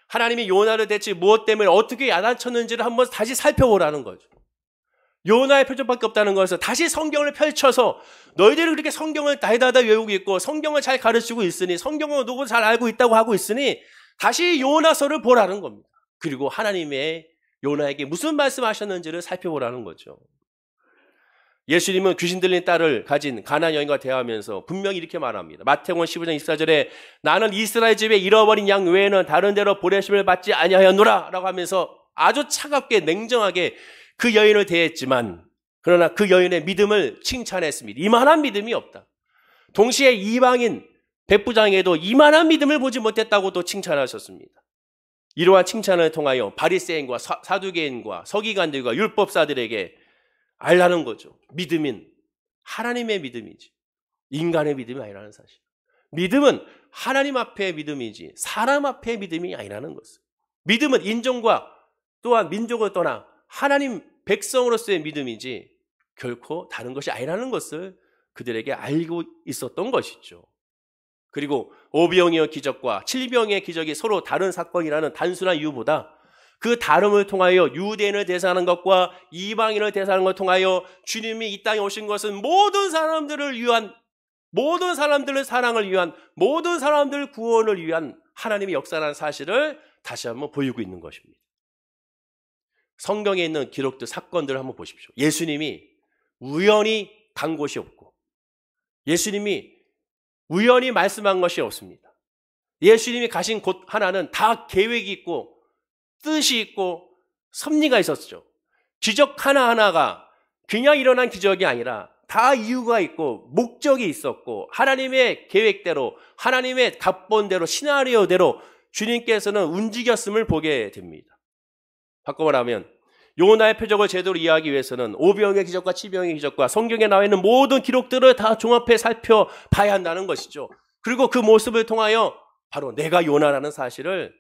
하나님이 요나를 대체 무엇 때문에 어떻게 야단쳤는지를 한번 다시 살펴보라는 거죠. 요나의 표적밖에 없다는 것을 다시 성경을 펼쳐서 너희들이 그렇게 성경을 다이다다 외우고 있고 성경을 잘 가르치고 있으니 성경을 누구 잘 알고 있다고 하고 있으니 다시 요나서를 보라는 겁니다. 그리고 하나님의 요나에게 무슨 말씀하셨는지를 살펴보라는 거죠. 예수님은 귀신 들린 딸을 가진 가나안 여인과 대화하면서 분명히 이렇게 말합니다. 마태복음 15장 24절에 나는 이스라엘 집에 잃어버린 양 외에는 다른 데로 보내심을 받지 아니하였노라 라고 하면서 아주 차갑게 냉정하게 그 여인을 대했지만 그러나 그 여인의 믿음을 칭찬했습니다. 이만한 믿음이 없다. 동시에 이방인 백부장에도 이만한 믿음을 보지 못했다고 또 칭찬하셨습니다. 이러한 칭찬을 통하여 바리새인과 사두개인과 서기관들과 율법사들에게 알라는 거죠. 믿음은 하나님의 믿음이지 인간의 믿음이 아니라는 사실. 믿음은 하나님 앞의 믿음이지 사람 앞의 믿음이 아니라는 것을. 믿음은 인종과 또한 민족을 떠나 하나님 백성으로서의 믿음이지 결코 다른 것이 아니라는 것을 그들에게 알고 있었던 것이죠. 그리고 5병의 기적과 7병의 기적이 서로 다른 사건이라는 단순한 이유보다 그 다름을 통하여 유대인을 대상하는 것과 이방인을 대상하는 것을 통하여 주님이 이 땅에 오신 것은 모든 사람들을 위한, 모든 사람들의 사랑을 위한, 모든 사람들 구원을 위한 하나님의 역사라는 사실을 다시 한번 보이고 있는 것입니다. 성경에 있는 기록들, 사건들을 한번 보십시오. 예수님이 우연히 간 곳이 없고 예수님이 우연히 말씀한 것이 없습니다. 예수님이 가신 곳 하나는 다 계획이 있고 뜻이 있고 섭리가 있었죠. 기적 하나하나가 그냥 일어난 기적이 아니라 다 이유가 있고 목적이 있었고 하나님의 계획대로 하나님의 각본대로 시나리오대로 주님께서는 움직였음을 보게 됩니다. 바꿔 말하면 요나의 표적을 제대로 이해하기 위해서는 5병의 기적과 7병의 기적과 성경에 나와 있는 모든 기록들을 다 종합해 살펴봐야 한다는 것이죠. 그리고 그 모습을 통하여 바로 내가 요나라는 사실을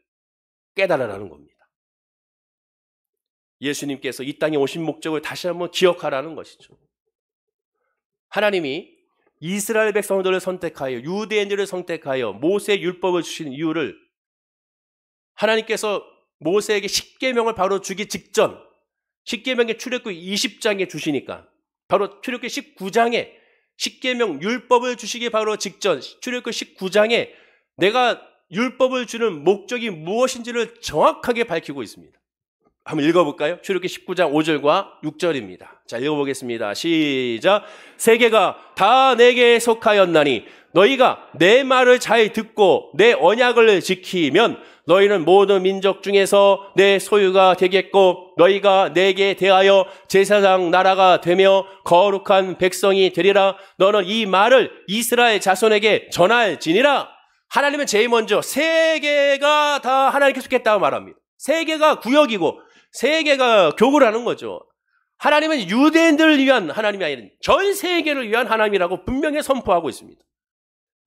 깨달으라는 겁니다. 예수님께서 이 땅에 오신 목적을 다시 한번 기억하라는 것이죠. 하나님이 이스라엘 백성들을 선택하여 유대인들을 선택하여 모세의 율법을 주신 이유를 하나님께서 모세에게 십계명을 바로 주기 직전 십계명의 출애굽기 20장에 주시니까 바로 출애굽기 19장에 십계명 율법을 주시기 바로 직전 출애굽기 19장에 내가 율법을 주는 목적이 무엇인지를 정확하게 밝히고 있습니다. 한번 읽어볼까요? 출애굽기 19장 5절과 6절입니다. 자, 읽어보겠습니다. 시작. 세계가 다 내게 속하였나니 너희가 내 말을 잘 듣고 내 언약을 지키면 너희는 모든 민족 중에서 내 소유가 되겠고 너희가 내게 대하여 제사장 나라가 되며 거룩한 백성이 되리라. 너는 이 말을 이스라엘 자손에게 전할지니라. 하나님은 제일 먼저 세계가 다 하나님께 속했다고 말합니다. 세계가 구역이고 세계가 교구라는 거죠. 하나님은 유대인들을 위한 하나님이 아니라 전 세계를 위한 하나님이라고 분명히 선포하고 있습니다.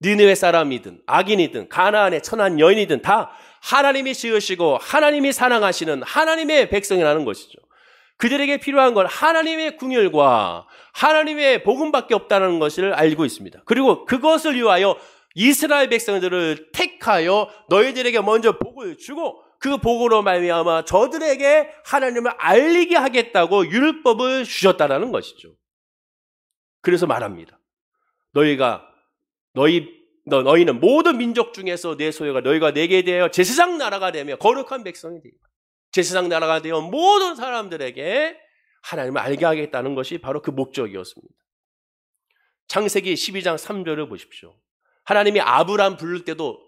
니느웨 사람이든 악인이든 가나안의 천한 여인이든 다 하나님이 지으시고 하나님이 사랑하시는 하나님의 백성이라는 것이죠. 그들에게 필요한 건 하나님의 궁율과 하나님의 복음밖에 없다는 것을 알고 있습니다. 그리고 그것을 위하여 이스라엘 백성들을 택하여 너희들에게 먼저 복을 주고 그 복으로 말미암아 저들에게 하나님을 알리게 하겠다고 율법을 주셨다는 것이죠. 그래서 말합니다. 너희는 모든 민족 중에서 내 소유가 너희가 내게 되어 제사장 나라가 되며 거룩한 백성이 되고 제사장 나라가 되어 모든 사람들에게 하나님을 알게 하겠다는 것이 바로 그 목적이었습니다. 창세기 12장 3절을 보십시오. 하나님이 아브라함 부를 때도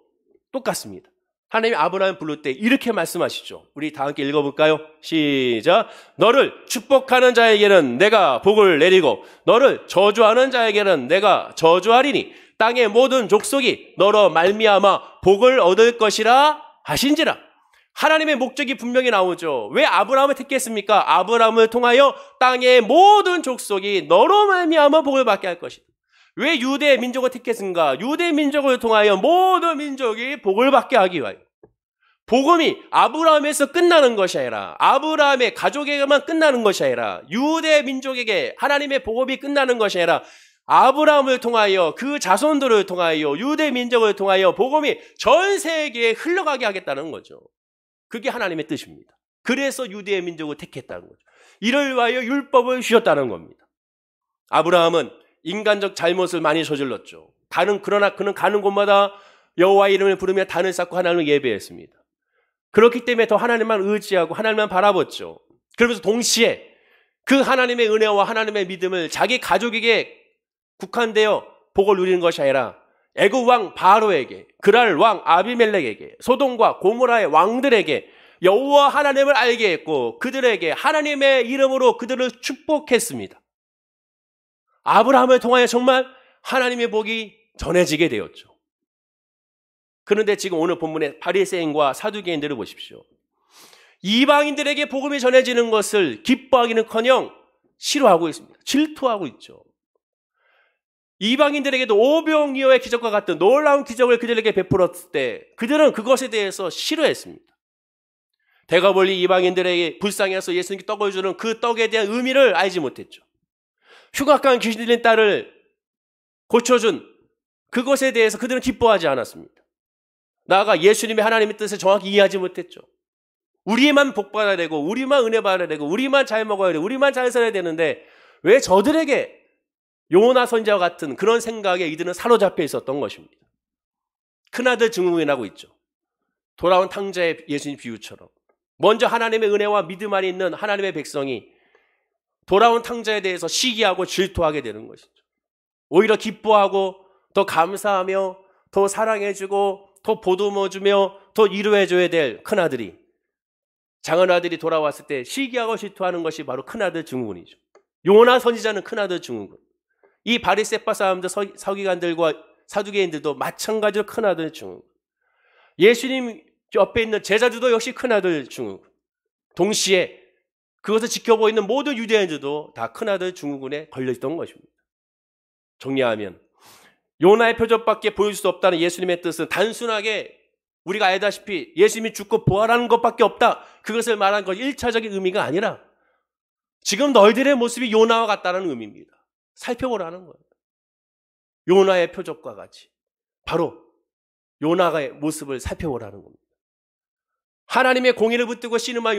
똑같습니다. 하나님이 아브라함 부를 때 이렇게 말씀하시죠. 우리 다 함께 읽어볼까요? 시작. 너를 축복하는 자에게는 내가 복을 내리고 너를 저주하는 자에게는 내가 저주하리니 땅의 모든 족속이 너로 말미암아 복을 얻을 것이라 하신지라. 하나님의 목적이 분명히 나오죠. 왜 아브라함을 택했습니까? 아브라함을 통하여 땅의 모든 족속이 너로 말미암아 복을 받게 할 것이다. 왜 유대 민족을 택했는가? 유대 민족을 통하여 모든 민족이 복을 받게 하기 위하여. 복음이 아브라함에서 끝나는 것이 아니라 아브라함의 가족에게만 끝나는 것이 아니라 유대 민족에게 하나님의 복음이 끝나는 것이 아니라 아브라함을 통하여 그 자손들을 통하여 유대 민족을 통하여 복음이 전 세계에 흘러가게 하겠다는 거죠. 그게 하나님의 뜻입니다. 그래서 유대 민족을 택했다는 거죠. 이를 위하여 율법을 주셨다는 겁니다. 아브라함은 인간적 잘못을 많이 저질렀죠. 그러나 그는 가는 곳마다 여호와의 이름을 부르며 단을 쌓고 하나님을 예배했습니다. 그렇기 때문에 더 하나님만 의지하고 하나님만 바라봤죠. 그러면서 동시에 그 하나님의 은혜와 하나님의 믿음을 자기 가족에게 국한되어 복을 누리는 것이 아니라 애굽 왕 바로에게, 그랄 왕 아비멜렉에게, 소돔과 고모라의 왕들에게 여호와 하나님을 알게 했고 그들에게 하나님의 이름으로 그들을 축복했습니다. 아브라함을 통하여 정말 하나님의 복이 전해지게 되었죠. 그런데 지금 오늘 본문의 바리새인과 사두개인들을 보십시오. 이방인들에게 복음이 전해지는 것을 기뻐하기는커녕 싫어하고 있습니다. 질투하고 있죠. 이방인들에게도 오병이어의 기적과 같은 놀라운 기적을 그들에게 베풀었을 때 그들은 그것에 대해서 싫어했습니다. 대가벌리 이방인들에게 불쌍해서 예수님께 떡을 주는 그 떡에 대한 의미를 알지 못했죠. 흉악한 귀신 들린 딸을 고쳐준 그것에 대해서 그들은 기뻐하지 않았습니다. 나아가 예수님의 하나님의 뜻을 정확히 이해하지 못했죠. 우리만 복 받아야 되고 우리만 은혜 받아야 되고 우리만 잘 먹어야 되고 우리만 잘 살아야 되는데 왜 저들에게 요나 선지자와 같은 그런 생각에 이들은 사로잡혀 있었던 것입니다. 큰아들 증후군이라고 있죠. 돌아온 탕자의 예수님 비유처럼 먼저 하나님의 은혜와 믿음 안에 있는 하나님의 백성이 돌아온 탕자에 대해서 시기하고 질투하게 되는 것이죠. 오히려 기뻐하고 더 감사하며 더 사랑해주고 더 보듬어주며 더 위로해줘야 될 큰아들이 작은아들이 돌아왔을 때 시기하고 질투하는 것이 바로 큰아들 증후군이죠. 요나 선지자는 큰아들 증후군. 이 바리새파 사람들 서기관들과 사두개인들도 마찬가지로 큰아들 증후군. 예수님 옆에 있는 제자들도 역시 큰아들 증후군. 동시에 그것을 지켜보고 있는 모든 유대인들도 다 큰아들 증후군에 걸려있던 것입니다. 정리하면 요나의 표적밖에 보일 수 없다는 예수님의 뜻은 단순하게 우리가 알다시피 예수님이 죽고 부활하는 것밖에 없다. 그것을 말한 것 1차적인 의미가 아니라 지금 너희들의 모습이 요나와 같다는 의미입니다. 살펴보라는 거예요. 요나의 표적과 같이 바로 요나의 모습을 살펴보라는 겁니다. 하나님의 공의를 붙들고 씨름한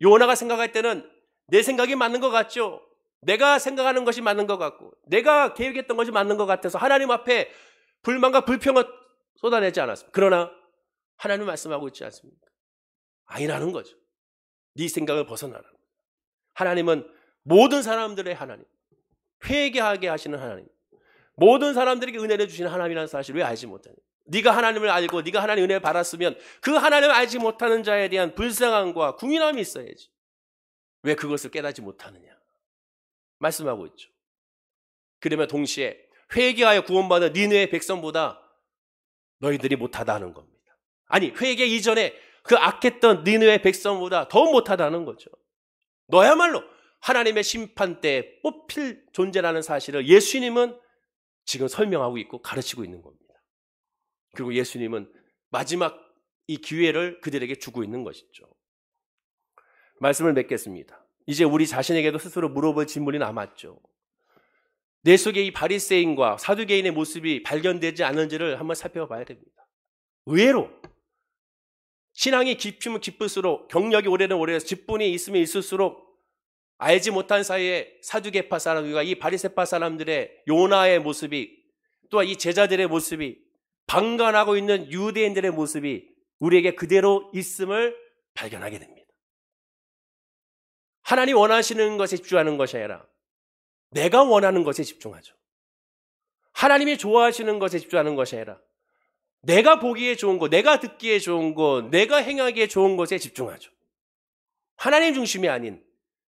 요나가 생각할 때는 내 생각이 맞는 것 같죠. 내가 생각하는 것이 맞는 것 같고 내가 계획했던 것이 맞는 것 같아서 하나님 앞에 불만과 불평을 쏟아내지 않았습니다. 그러나 하나님 말씀하고 있지 않습니까? 아니라는 거죠. 네 생각을 벗어나라는 거죠. 하나님은 모든 사람들의 하나님, 회개하게 하시는 하나님, 모든 사람들에게 은혜를 주시는 하나님이라는 사실을 왜 알지 못하냐? 네가 하나님을 알고 네가 하나님의 은혜를 받았으면 그 하나님을 알지 못하는 자에 대한 불쌍함과 궁인함이 있어야지. 왜 그것을 깨닫지 못하느냐? 말씀하고 있죠. 그러면 동시에 회개하여 구원받은 니느웨 백성보다 너희들이 못하다는 겁니다. 아니 회개 이전에 그 악했던 니느웨 백성보다 더 못하다는 거죠. 너야말로 하나님의 심판 때 뽑힐 존재라는 사실을 예수님은 지금 설명하고 있고 가르치고 있는 겁니다. 그리고 예수님은 마지막 이 기회를 그들에게 주고 있는 것이죠. 말씀을 맺겠습니다. 이제 우리 자신에게도 스스로 물어볼 질문이 남았죠. 내 속에 이 바리새인과 사두개인의 모습이 발견되지 않은지를 한번 살펴봐야 됩니다. 의외로 신앙이 깊으면 깊을수록, 경력이 오래는 오래서 직분이 있으면 있을수록 알지 못한 사이에 사두개파 사람들과 이 바리새파 사람들의 요나의 모습이, 또한 이 제자들의 모습이, 방관하고 있는 유대인들의 모습이 우리에게 그대로 있음을 발견하게 됩니다. 하나님 원하시는 것에 집중하는 것이 아니라 내가 원하는 것에 집중하죠. 하나님이 좋아하시는 것에 집중하는 것이 아니라 내가 보기에 좋은 것, 내가 듣기에 좋은 것, 내가 행하기에 좋은 것에 집중하죠. 하나님 중심이 아닌,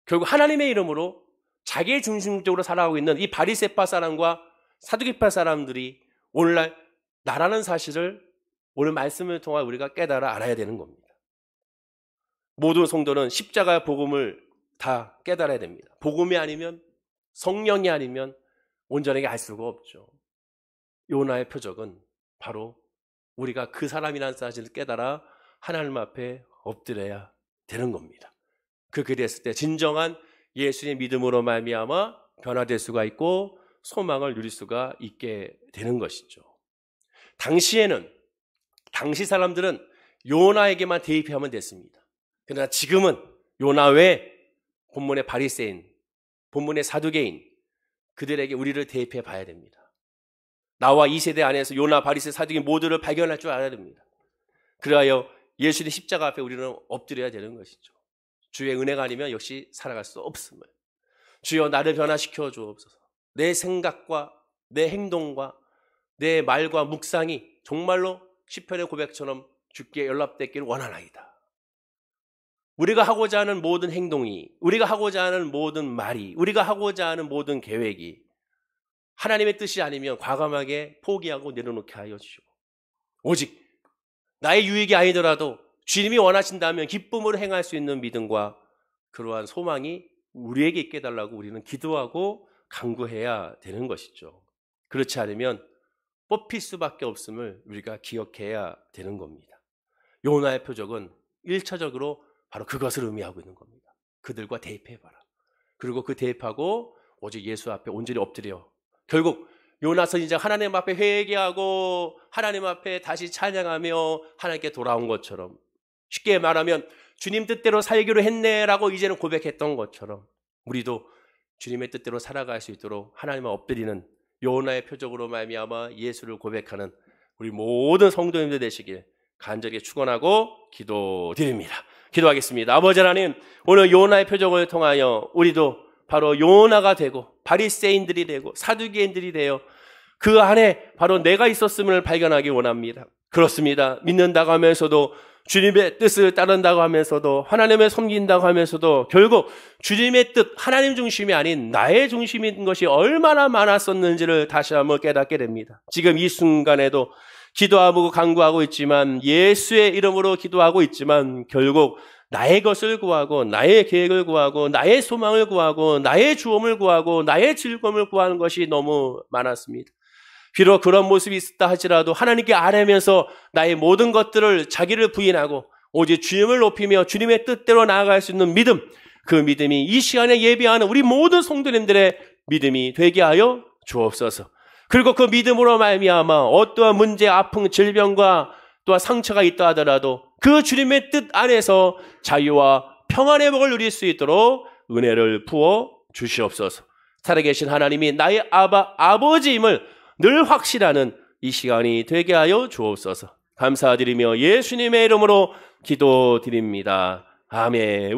결국 하나님의 이름으로 자기 중심적으로 살아가고 있는 이 바리새파 사람과 사두개파 사람들이 오늘날 나라는 사실을 오늘 말씀을 통해 우리가 깨달아 알아야 되는 겁니다. 모든 성도는 십자가 복음을 다 깨달아야 됩니다. 복음이 아니면, 성령이 아니면 온전하게 알 수가 없죠. 요나의 표적은 바로 우리가 그 사람이라는 사실을 깨달아 하나님 앞에 엎드려야 되는 겁니다. 그렇게 됐을 때 진정한 예수의 믿음으로 말미암아 변화될 수가 있고 소망을 누릴 수가 있게 되는 것이죠. 당시 사람들은 요나에게만 대입하면 됐습니다. 그러나 지금은 요나 외에 본문의 바리새인, 본문의 사두개인, 그들에게 우리를 대입해 봐야 됩니다. 나와 이 세대 안에서 요나, 바리새, 사두개인 모두를 발견할 줄 알아야 됩니다. 그리하여 예수의 십자가 앞에 우리는 엎드려야 되는 것이죠. 주의 은혜가 아니면 역시 살아갈 수 없음을. 주여 나를 변화시켜 주옵소서. 내 생각과 내 행동과 내 말과 묵상이 정말로 시편의 고백처럼 주께 연락되기를 원하나이다. 우리가 하고자 하는 모든 행동이, 우리가 하고자 하는 모든 말이, 우리가 하고자 하는 모든 계획이 하나님의 뜻이 아니면 과감하게 포기하고 내려놓게 하여 주시고, 오직 나의 유익이 아니더라도 주님이 원하신다면 기쁨으로 행할 수 있는 믿음과 그러한 소망이 우리에게 있게 해달라고 우리는 기도하고 간구해야 되는 것이죠. 그렇지 않으면 뽑힐 수밖에 없음을 우리가 기억해야 되는 겁니다. 요나의 표적은 1차적으로 바로 그것을 의미하고 있는 겁니다. 그들과 대입해봐라. 그리고 그 대입하고 오직 예수 앞에 온전히 엎드려. 결국 요나 선지자 하나님 앞에 회개하고 하나님 앞에 다시 찬양하며 하나님께 돌아온 것처럼, 쉽게 말하면 주님 뜻대로 살기로 했네라고 이제는 고백했던 것처럼 우리도 주님의 뜻대로 살아갈 수 있도록 하나님을 엎드리는 요나의 표적으로 말미암아 예수를 고백하는 우리 모든 성도님들 되시길 간절히 축원하고 기도드립니다. 기도하겠습니다. 아버지 하나님, 오늘 요나의 표적을 통하여 우리도 바로 요나가 되고 바리새인들이 되고 사두개인들이 되어 그 안에 바로 내가 있었음을 발견하기 원합니다. 그렇습니다. 믿는다고 하면서도, 주님의 뜻을 따른다고 하면서도, 하나님을 섬긴다고 하면서도 결국 주님의 뜻, 하나님 중심이 아닌 나의 중심인 것이 얼마나 많았었는지를 다시 한번 깨닫게 됩니다. 지금 이 순간에도 기도하고 간구하고 있지만, 예수의 이름으로 기도하고 있지만 결국 나의 것을 구하고 나의 계획을 구하고 나의 소망을 구하고 나의 주움을 구하고 나의 즐거움을 구하는 것이 너무 많았습니다. 비록 그런 모습이 있었다 할지라도 하나님께 아뢰면서 나의 모든 것들을 자기를 부인하고 오직 주님을 높이며 주님의 뜻대로 나아갈 수 있는 믿음, 그 믿음이 이 시간에 예배하는 우리 모든 성도님들의 믿음이 되게 하여 주옵소서. 그리고 그 믿음으로 말미암아 어떠한 문제, 아픔, 질병과 또한 상처가 있다 하더라도 그 주님의 뜻 안에서 자유와 평안의 복을 누릴 수 있도록 은혜를 부어 주시옵소서. 살아계신 하나님이 나의 아버지임을 늘 확실하는 이 시간이 되게 하여 주옵소서. 감사드리며 예수님의 이름으로 기도드립니다. 아멘.